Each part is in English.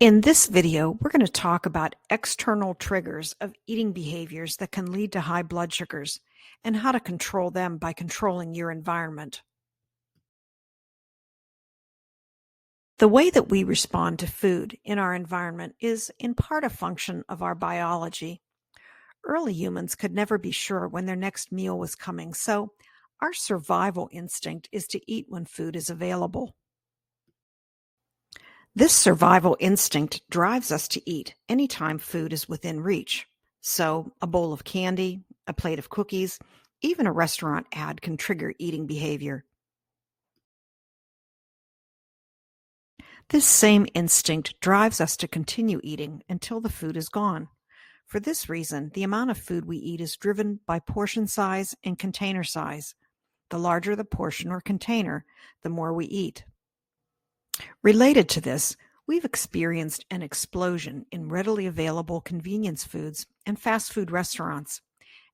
In this video, we're going to talk about external triggers of eating behaviors that can lead to high blood sugars and how to control them by controlling your environment. The way that we respond to food in our environment is in part a function of our biology. Early humans could never be sure when their next meal was coming, so our survival instinct is to eat when food is available. This survival instinct drives us to eat anytime food is within reach. So, a bowl of candy, a plate of cookies, even a restaurant ad can trigger eating behavior. This same instinct drives us to continue eating until the food is gone. For this reason, the amount of food we eat is driven by portion size and container size. The larger the portion or container, the more we eat. Related to this, we've experienced an explosion in readily available convenience foods and fast food restaurants.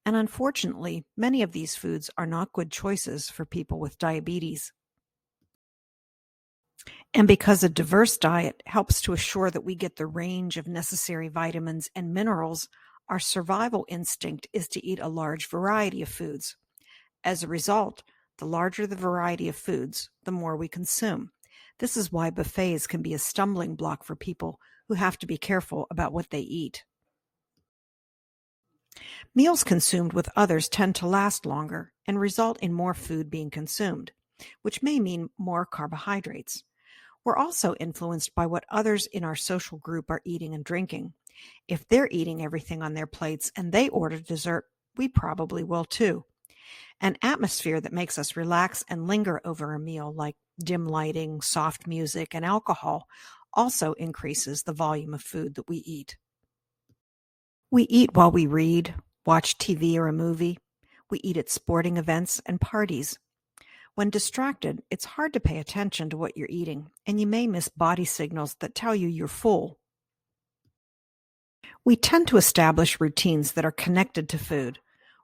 And unfortunately, many of these foods are not good choices for people with diabetes. And because a diverse diet helps to assure that we get the range of necessary vitamins and minerals, our survival instinct is to eat a large variety of foods. As a result, the larger the variety of foods, the more we consume. This is why buffets can be a stumbling block for people who have to be careful about what they eat. Meals consumed with others tend to last longer and result in more food being consumed, which may mean more carbohydrates. We're also influenced by what others in our social group are eating and drinking. If they're eating everything on their plates and they order dessert, we probably will too. An atmosphere that makes us relax and linger over a meal, like dim lighting, soft music, and alcohol, also increases the volume of food that we eat. We eat while we read, watch TV or a movie. We eat at sporting events and parties. When distracted, it's hard to pay attention to what you're eating, and you may miss body signals that tell you you're full. We tend to establish routines that are connected to food.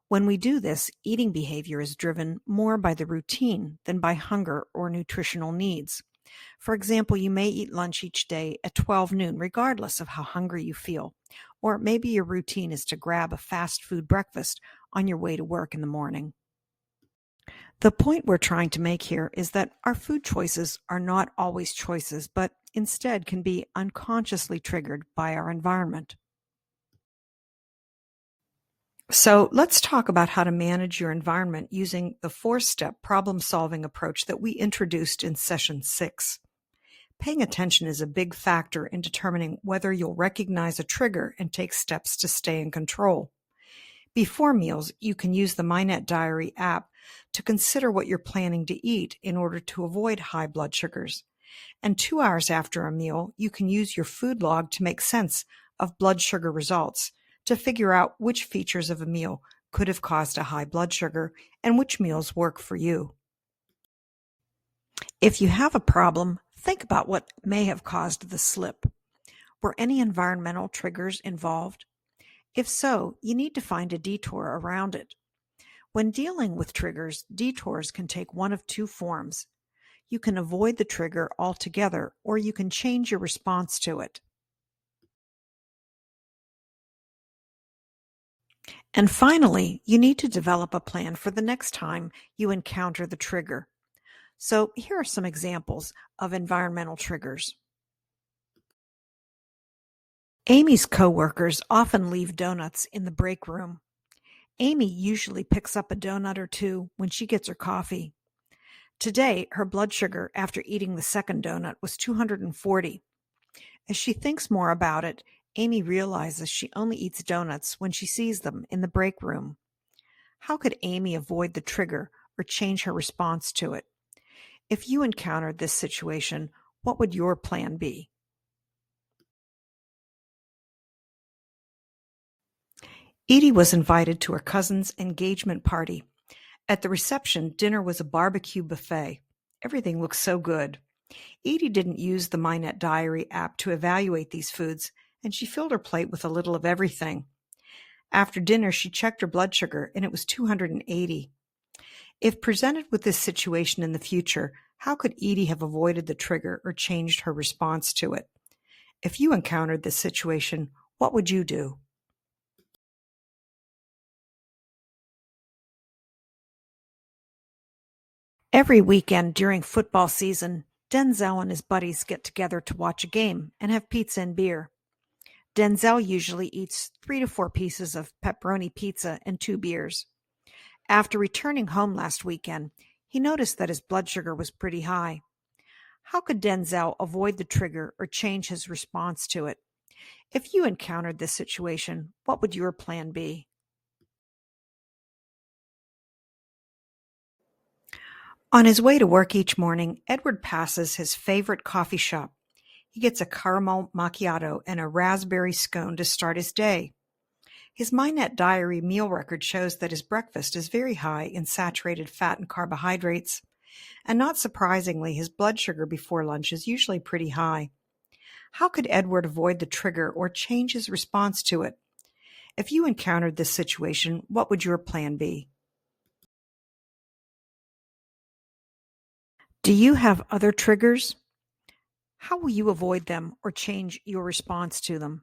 When we do this, eating behavior is driven more by the routine than by hunger or nutritional needs. For example, you may eat lunch each day at 12 noon, regardless of how hungry you feel. Or maybe your routine is to grab a fast food breakfast on your way to work in the morning. The point we're trying to make here is that our food choices are not always choices, but instead can be unconsciously triggered by our environment. So let's talk about how to manage your environment using the 4-step problem-solving approach that we introduced in session 6. Paying attention is a big factor in determining whether you'll recognize a trigger and take steps to stay in control. Before meals, you can use the MND Diary app to consider what you're planning to eat in order to avoid high blood sugars. And 2 hours after a meal, you can use your food log to make sense of blood sugar results, to figure out which features of a meal could have caused a high blood sugar and which meals work for you. If you have a problem, think about what may have caused the slip. Were any environmental triggers involved? If so, you need to find a detour around it. When dealing with triggers, detours can take one of two forms. You can avoid the trigger altogether, or you can change your response to it. And finally, you need to develop a plan for the next time you encounter the trigger. So here are some examples of environmental triggers. Amy's coworkers often leave donuts in the break room. Amy usually picks up a donut or two when she gets her coffee. Today, her blood sugar after eating the second donut was 240. As she thinks more about it, Amy realizes she only eats donuts when she sees them in the break room. How could Amy avoid the trigger or change her response to it? If you encountered this situation, what would your plan be? Edie was invited to her cousin's engagement party. At the reception, dinner was a barbecue buffet. Everything looked so good. Edie didn't use the MND Diary app to evaluate these foods, and she filled her plate with a little of everything. After dinner, she checked her blood sugar, and it was 280. If presented with this situation in the future, how could Edie have avoided the trigger or changed her response to it? If you encountered this situation, what would you do? Every weekend during football season, Denzel and his buddies get together to watch a game and have pizza and beer. Denzel usually eats 3 to 4 pieces of pepperoni pizza and 2 beers. After returning home last weekend, he noticed that his blood sugar was pretty high. How could Denzel avoid the trigger or change his response to it? If you encountered this situation, what would your plan be? On his way to work each morning, Edward passes his favorite coffee shop. He gets a caramel macchiato and a raspberry scone to start his day. His MyNet Diary meal record shows that his breakfast is very high in saturated fat and carbohydrates, and not surprisingly, his blood sugar before lunch is usually pretty high. How could Edward avoid the trigger or change his response to it? If you encountered this situation, what would your plan be? Do you have other triggers? How will you avoid them or change your response to them?